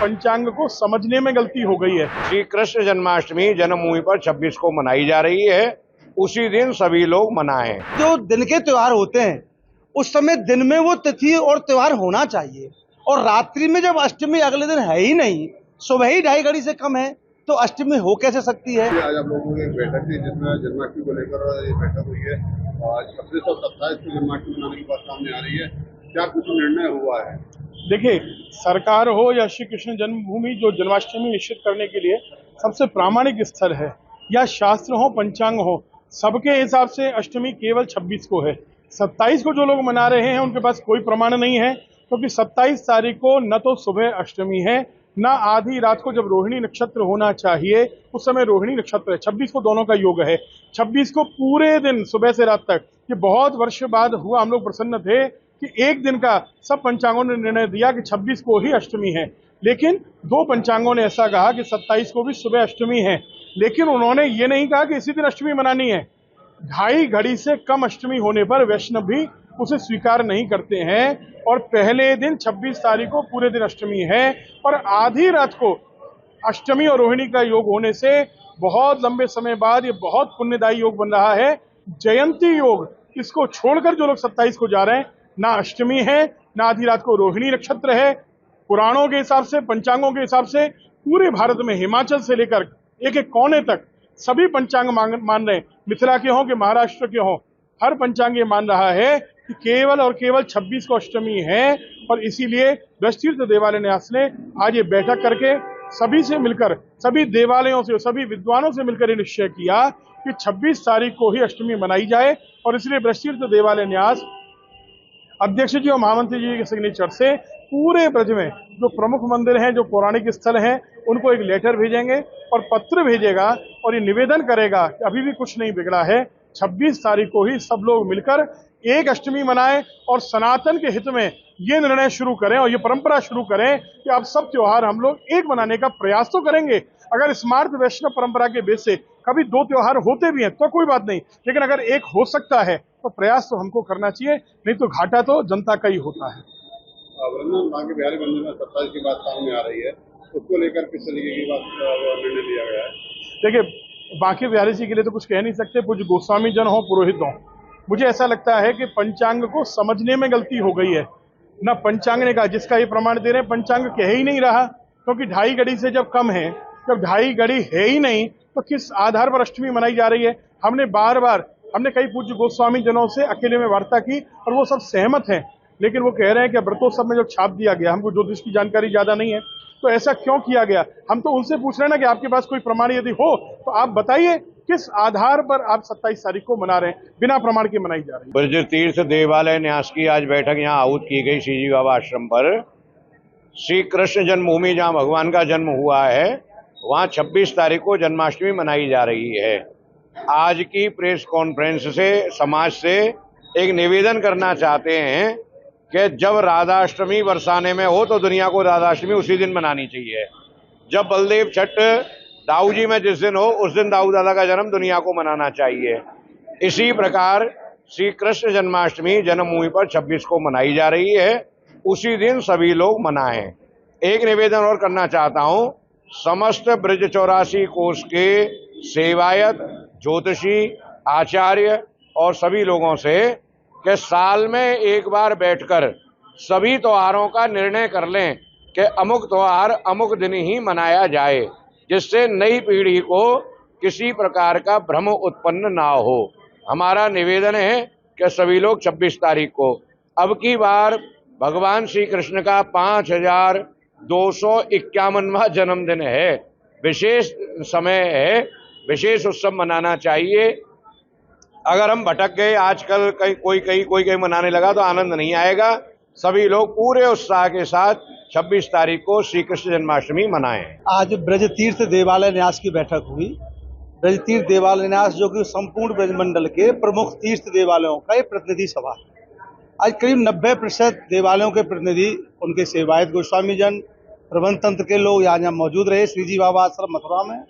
पंचांग को समझने में गलती हो गई है। श्री कृष्ण जन्माष्टमी जन्मभूमि पर 26 को मनाई जा रही है। उसी दिन सभी लोग मनाएं। जो दिन के त्योहार होते हैं उस समय दिन में वो तिथि और त्योहार होना चाहिए, और रात्रि में जब अष्टमी अगले दिन है ही नहीं, सुबह ही 2.5 घड़ी से कम है, तो अष्टमी हो कैसे सकती है। आज आप लोगों की एक बैठक थी जिसमें जन्माष्टमी को लेकर ये बैठक हुई है। आज 27 को जन्माष्टमी मनाने की बात सामने आ रही है, क्या कुछ निर्णय हुआ है? देखिए, सरकार हो या श्री कृष्ण जन्मभूमि जो जन्माष्टमी निश्चित करने के लिए सबसे प्रामाणिक स्थल है, या शास्त्र हो पंचांग हो, सबके हिसाब से अष्टमी केवल 26 को है। 27 को जो लोग मना रहे हैं उनके पास कोई प्रमाण नहीं है, क्योंकि 27 तारीख को न तो सुबह अष्टमी है, न आधी रात को जब रोहिणी नक्षत्र होना चाहिए उस समय रोहिणी नक्षत्र है। 26 को दोनों का योग है। 26 को पूरे दिन सुबह से रात तक, ये बहुत वर्ष बाद हुआ। हम लोग प्रसन्न थे कि एक दिन का सब पंचांगों ने निर्णय दिया कि 26 को ही अष्टमी है, लेकिन 2 पंचांगों ने ऐसा कहा कि 27 को भी सुबह अष्टमी है, लेकिन उन्होंने ये नहीं कहा कि इसी दिन अष्टमी मनानी है। 2.5 घड़ी से कम अष्टमी होने पर वैष्णव भी उसे स्वीकार नहीं करते हैं, और पहले दिन 26 तारीख को पूरे दिन अष्टमी है, और आधी रात को अष्टमी और रोहिणी का योग होने से बहुत लंबे समय बाद ये बहुत पुण्यदायी योग बन रहा है, जयंती योग। इसको छोड़कर जो लोग 27 को जा रहे हैं, ना अष्टमी है, ना आधी रात को रोहिणी नक्षत्र है। पुराणों के हिसाब से, पंचांगों के हिसाब से पूरे भारत में हिमाचल से लेकर एक एक कोने तक सभी पंचांग मान रहे हैं, मिथिला के हों कि महाराष्ट्र के हों, हर पंचांग ये मान रहा है कि केवल और केवल 26 को अष्टमी है। और इसीलिए ब्रजतीर्थ देवालय न्यास ने आज ये बैठक करके सभी से मिलकर, सभी देवालयों से, सभी विद्वानों से मिलकर ये निश्चय किया कि 26 तारीख को ही अष्टमी मनाई जाए। और इसलिए ब्रजतीर्थ देवालय न्यास अध्यक्ष जी और महामंत्री जी के सिग्नेचर से पूरे ब्रज में जो प्रमुख मंदिर हैं, जो पौराणिक स्थल हैं, उनको एक लेटर भेजेंगे और पत्र भेजेगा, और ये निवेदन करेगा कि अभी भी कुछ नहीं बिगड़ा है, 26 तारीख को ही सब लोग मिलकर एक अष्टमी मनाएं, और सनातन के हित में ये निर्णय शुरू करें और ये परंपरा शुरू करें कि अब सब त्योहार हम लोग एक मनाने का प्रयास तो करेंगे। अगर स्मार्ट वैष्णव परंपरा के बेस से कभी 2 त्योहार होते भी हैं तो कोई बात नहीं, लेकिन अगर एक हो सकता है तो प्रयास तो हमको करना चाहिए, नहीं तो घाटा तो जनता का ही होता है। वृंदावन बांके बिहारी मंदिर में 27 की बात सामने आ रही है, उसको लेकर किस तरीके की बात निर्णय लिया गया है? देखिए, बांके बिहारी जी के लिए तो कुछ कह नहीं सकते, पूज्य गोस्वामी जन हो, पुरोहित हो। मुझे ऐसा लगता है कि पंचांग को समझने में गलती हो गई है। न पंचांग ने कहा, जिसका ये प्रमाण दे रहे हैं, पंचांग कह ही नहीं रहा, क्योंकि 2.5 घड़ी से जब कम है, जब 2.5 घड़ी है ही नहीं, तो किस आधार पर अष्टमी मनाई जा रही है। हमने कई पूज्य गोस्वामी जनों से अकेले में वार्ता की और वो सब सहमत हैं, लेकिन वो कह रहे हैं कि व्रतोत्सव में जो छाप दिया गया, हमको ज्योतिष की जानकारी ज्यादा नहीं है, तो ऐसा क्यों किया गया। हम तो उनसे पूछ रहे हैं ना कि आपके पास कोई प्रमाण यदि हो तो आप बताइए, किस आधार पर आप 27 तारीख को मना रहे हैं, बिना प्रमाण के मनाई जा रही है। ब्रजतीर्थ देवालय न्यास की आज बैठक यहाँ आहूत की गई श्री जी बाबा आश्रम पर। श्री कृष्ण जन्मभूमि जहाँ भगवान का जन्म हुआ है, वहाँ 26 तारीख को जन्माष्टमी मनाई जा रही है। आज की प्रेस कॉन्फ्रेंस से समाज से एक निवेदन करना चाहते हैं कि जब राधाष्टमी बरसाने में हो तो दुनिया को राधाष्टमी उसी दिन मनानी चाहिए। जब बलदेव छठ दाऊ जी में जिस दिन हो, उस दिन दाऊ दादा का जन्म दुनिया को मनाना चाहिए। इसी प्रकार श्री कृष्ण जन्माष्टमी जन्मभूमि पर 26 को मनाई जा रही है, उसी दिन सभी लोग मनाएं। एक निवेदन और करना चाहता हूं, समस्त ब्रज 84 कोष के सेवायत, ज्योतिषी, आचार्य और सभी लोगों से कि साल में एक बार बैठकर सभी त्योहारों का निर्णय कर लें कि अमुक त्योहार अमुक दिन ही मनाया जाए, जिससे नई पीढ़ी को किसी प्रकार का भ्रम उत्पन्न ना हो। हमारा निवेदन है कि सभी लोग 26 तारीख को, अब की बार भगवान श्री कृष्ण का 5251वां जन्मदिन है, विशेष समय है, विशेष उत्सव मनाना चाहिए। अगर हम भटक गए, आजकल कोई कहीं मनाने लगा तो आनंद नहीं आएगा। सभी लोग पूरे उत्साह के साथ 26 तारीख को श्री कृष्ण जन्माष्टमी मनाएं। आज ब्रजतीर्थ देवालय न्यास की बैठक हुई। ब्रजतीर्थ देवालय न्यास जो कि संपूर्ण ब्रजमंडल के प्रमुख तीर्थ देवालयों का एक प्रतिनिधि सभा है। आज करीब 90% देवालयों के प्रतिनिधि, उनके सेवायत गोस्वामी जन, प्रबंध तंत्र के लोग यहाँ मौजूद रहे श्री जी बाबा आश्रम मथुरा में।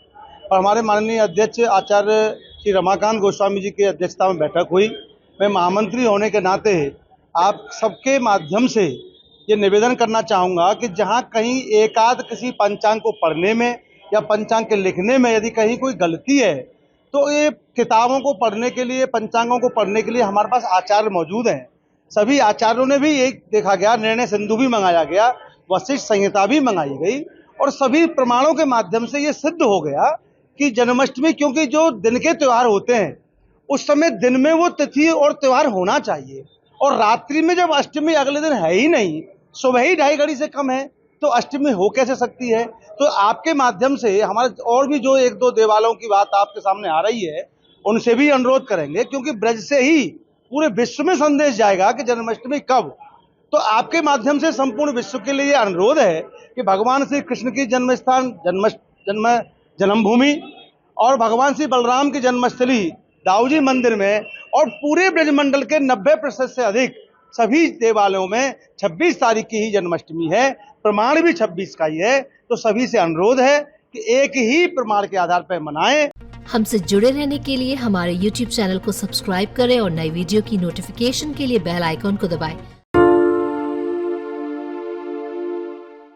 और हमारे माननीय अध्यक्ष आचार्य श्री रमाकांत गोस्वामी जी की अध्यक्षता में बैठक हुई। मैं महामंत्री होने के नाते आप सबके माध्यम से ये निवेदन करना चाहूँगा कि जहाँ कहीं एकाध किसी पंचांग को पढ़ने में या पंचांग के लिखने में यदि कहीं कोई गलती है, तो ये किताबों को पढ़ने के लिए, पंचांगों को पढ़ने के लिए हमारे पास आचार्य मौजूद हैं। सभी आचार्यों ने भी एक देखा गया, निर्णय सिंधु भी मंगाया गया, वशिष्ठ संहिता भी मंगाई गई और सभी प्रमाणों के माध्यम से ये सिद्ध हो गया कि जन्माष्टमी, क्योंकि जो दिन के त्योहार होते हैं उस समय दिन में वो तिथि और त्योहार होना चाहिए, और रात्रि में जब अष्टमी अगले दिन है ही नहीं, सुबह ही 2.5 घड़ी से कम है, तो अष्टमी हो कैसे सकती है। तो आपके माध्यम से हमारे और भी जो 1-2 देवालयों की बात आपके सामने आ रही है उनसे भी अनुरोध करेंगे, क्योंकि ब्रज से ही पूरे विश्व में संदेश जाएगा कि जन्माष्टमी कब। तो आपके माध्यम से संपूर्ण विश्व के लिए अनुरोध है कि भगवान श्री कृष्ण की जन्म स्थान जन्मभूमि और भगवान श्री बलराम की जन्मस्थली दाऊजी मंदिर में और पूरे ब्रजमंडल के 90% से अधिक सभी देवालयों में 26 तारीख की ही जन्माष्टमी है। प्रमाण भी 26 का ही है। तो सभी से अनुरोध है कि एक ही प्रमाण के आधार पर मनाएं। हमसे जुड़े रहने के लिए हमारे YouTube चैनल को सब्सक्राइब करें और नई वीडियो की नोटिफिकेशन के लिए बेल आइकॉन को दबाएं।